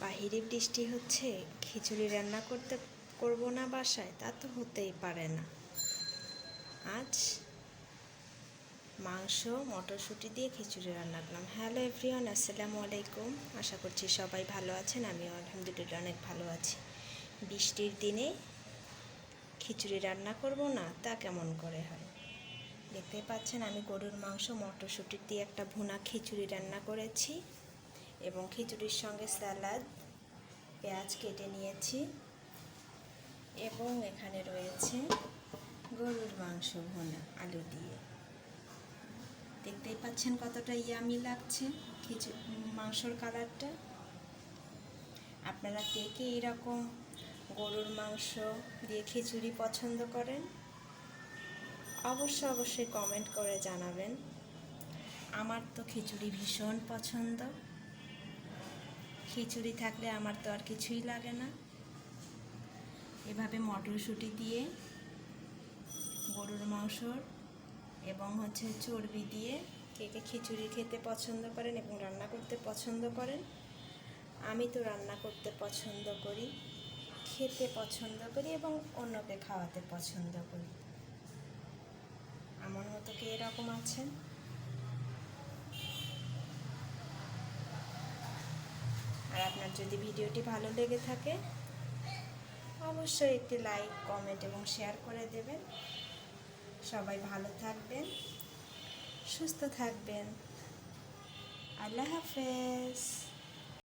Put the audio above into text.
বাহিরে বৃষ্টি হচ্ছে, খিচুড়ি রান্না করব না বাসায়, তা তো হতেই পারে না। আজ মাংস মটরশুঁটি দিয়ে খিচুড়ি রান্না করলাম। হ্যালো এভরিওয়ান, আসসালামু আলাইকুম। আশা করছি সবাই ভালো আছেন, আমিও আলহামদুলিল্লাহ অনেক ভালো আছি। বৃষ্টির দিনে খিচুড়ি রান্না করব না, তা কেমন করে হয়? দেখতেই পাচ্ছেন আমি গরুর মাংস মটরশুঁটি দিয়ে একটা ভুনা খিচুড়ি রান্না করেছি এবং খিচুড়ির সঙ্গে স্যালাড, পেঁয়াজ কেটে নিয়েছি এবং এখানে রয়েছে গরুর মাংস ভুনা আলু দিয়ে। দেখতেই পাচ্ছেন কতটা ইয়ামি লাগছে মাংসর কালারটা। আপনারা কে কে এরকম গরুর মাংস দিয়ে খিচুড়ি পছন্দ করেন? অবশ্যই কমেন্ট করে জানাবেন। আমার তো খিচুড়ি ভীষণ পছন্দ। খিচুড়ি থাকলে আমার তো আর কিছুই লাগে না। এভাবে মটরশুঁটি দিয়ে গরুর মাংস এবং চর্বি দিয়ে কে কে খিচুড়ি খেতে পছন্দ করেন এবং রান্না করতে পছন্দ করেন? আমি তো রান্না করতে পছন্দ করি, খেতে পছন্দ করি এবং অন্যকে খাওয়াতে পছন্দ করি। আমার মতো কে এরকম আছেন? আর আপনার যদি ভিডিওটি ভালো লেগে থাকে অবশ্যই একটি লাইক, কমেন্ট এবং শেয়ার করে দেবেন। সবাই ভালো থাকবেন, সুস্থ থাকবেন। আল্লাহ হাফেজ।